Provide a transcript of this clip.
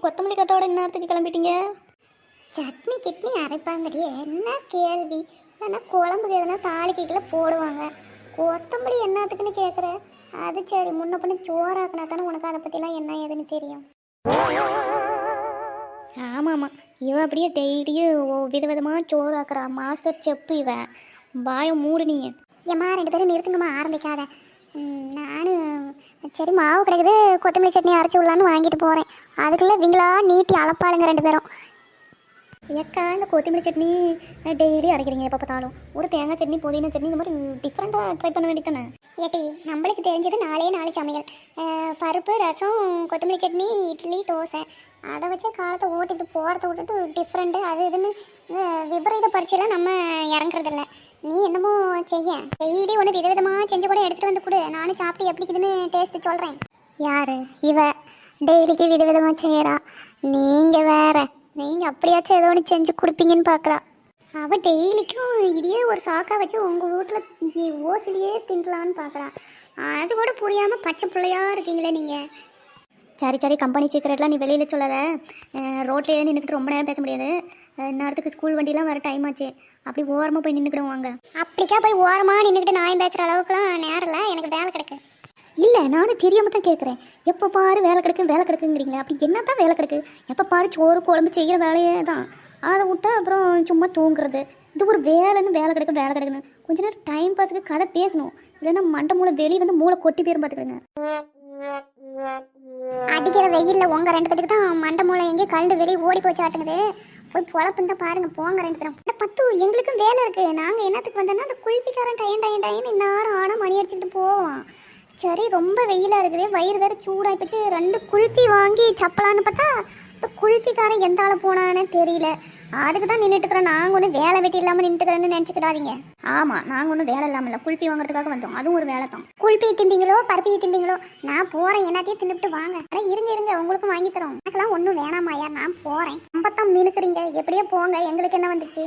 கொத்தமல்லி கட்டோட இந்நேரத்துக்கு கிளம்பிட்டீங்க? சட்னி கிட்னி அரைப்பாங்கடி, என்ன கேள்வி? ஆனால் குழம்புக்கு எதுனா தாளிக்கைக்குள்ள போடுவாங்க. கொத்தமல்லி என்னத்துக்குன்னு கேட்குற? அது சரி, முன்ன பண்ணி சோறாக்குனா தானே உனக்கு அதை பற்றிலாம் என்ன ஏதுன்னு தெரியும். ஆமாம் ஆமாம், இவன் அப்படியே டெய்லியும் விதவிதமாக சோறு ஆக்குறா. மாஸ்டர் செப்பு இவன். பாயை மூடுனீங்க. ஏம்மா 2 பேரும் நிறுத்துங்கம்மா, ஆரம்பிக்காத. நானும் சரி மாவு கிடைக்குது, கொத்தமல்லி சட்னி அரைச்சி விடலான்னு வாங்கிட்டு போகிறேன். அதுக்குள்ளே இவங்களா நீட்டி அளப்பாளுங்க 2 பேரும். ஏக்கா, இந்த கொத்தமல்லி சட்னி டெய்லி அரைக்கிறீங்க எப்போ பார்த்தாலும். ஒரு தேங்காய் சட்னி, புதினா சட்னி, இந்த மாதிரி டிஃப்ரெண்ட்டாக ட்ரை பண்ண வேண்டியதானே? ஏட்டி, நம்மளுக்கு தெரிஞ்சது 4 சமையல். பருப்பு, ரசம், கொத்தமல்லி சட்னி, இட்லி, தோசை. அதை வச்சு காலத்தை ஓட்டிட்டு போகிறத விட்டுட்டு டிஃப்ரெண்ட்டு அது இதுன்னு விபரீத பரிச்சையெல்லாம் நம்ம இறங்குறதில்ல. நீ என்னமோ செய்ய, டெய்லி ஒன்று விதவிதமாக செஞ்சு கூட எடுத்துகிட்டு வந்து கொடு, நானும் சாப்பிட்டு எப்படிக்குதுன்னு டேஸ்ட்டு சொல்கிறேன். யார் இவ? டெய்லிக்கு விதவிதமாக செய்கிறா. நீங்கள் வேற, நீங்கள் அப்படியாச்சும் ஏதோ ஒன்று செஞ்சு கொடுப்பீங்கன்னு பார்க்குறா. அவள் டெய்லிக்கும் இதையே ஒரு சாக்கா வச்சு உங்கள் வீட்டில் ஓசிலேயே திண்டலான்னு பார்க்குறா. அது கூட புரியாமல் பச்சை பிள்ளையாக இருக்கீங்களே நீங்கள். சரி சரி, கம்பெனி சீக்கிரட்லாம் நீ வெளியில் சொல்லாத. ரோட்லேயே நின்றுக்கிட்டு ரொம்ப நேரம் பேச முடியாது. நேரத்துக்கு ஸ்கூல் வண்டிலாம் வர டைம் ஆச்சு. அப்படி ஓரமாக போய் நின்றுக்கிடுவாங்க. அப்படிக்கா போய் ஓரமாக நின்றுக்கிட்டு நாயம் பேசுகிற அளவுக்குலாம் நேரம் இல்லை, எனக்கு வேலை கிடக்கு. இல்லை, நானும் தெரியாமல் தான் கேட்குறேன். எப்போ பாரு வேலை கிடக்குங்கிறீங்களே. அப்படி என்ன தான் வேலை கிடக்கு? எப்போ பாரு சோறு குழம்பு செய்கிற வேலையே தான். அதை விட்டா அப்புறம் சும்மா தூங்குறது. இது ஒரு வேலை கிடக்குன்னு கொஞ்ச நேரம் டைம் பாஸுக்கு கதை பேசணும். இல்லைன்னா மண்டை மூளை வெளியே வந்து மூளை கொட்டி போயிரும் பார்த்துக்கிடுங்க. அடிக்கிற வெயிலில் உங்கள் 2 பேருக்கு தான் மண்டை மூளை எங்கேயும் கழுண்டு வெளியே ஓடி போச்சு ஆட்டுங்குது. போய் பொழப்புன்னு தான் பாருங்கள், போங்க 2 பேரும். இந்த 10 எங்களுக்கும் வேலை இருக்குது. நாங்கள் என்னத்துக்கு வந்தோன்னா அந்த குளிப்பிக்காரன் டயன் இந்நேரம் ஆனால் மணி அடிச்சுக்கிட்டு போவோம். சரி, ரொம்ப வெயிலாக இருக்குது, வயிறு வேறு சூடாகிடுச்சு. 2 குல்ஃபி வாங்கி சப்பலான்னு பார்த்தா இப்போ குல்ஃபிக்காரன் எந்த ஆளை போனான்னு தெரியல. அதுக்கு தான் நின்றுட்டுக்கிறேன். நாங்கள் ஒன்றும் வேலை வெட்டி இல்லாமல் நின்றுக்கிறேன்னு நினச்சிக்கிடாதீங்க. ஆமாம், நாங்கள் ஒன்றும் வேலை இல்லாமல் இல்லை, குல்ஃபி வாங்குறதுக்காக வந்தோம். அதுவும் ஒரு வேலை தான். குல்ஃபி திம்பிங்களோ பருப்பியை திம்பிங்களோ, நான் போகிறேன். எல்லாத்தையும் தின்னுட்டு வாங்க. ஆனால் இருங்க, உங்களுக்கும் வாங்கி தரோம். எனக்கெல்லாம் ஒன்றும் வேணாமாயா, நான் போகிறேன். நம்பத்தான் மினுக்குறீங்க, எப்படியோ போங்க, எங்களுக்கு என்ன வந்துச்சு?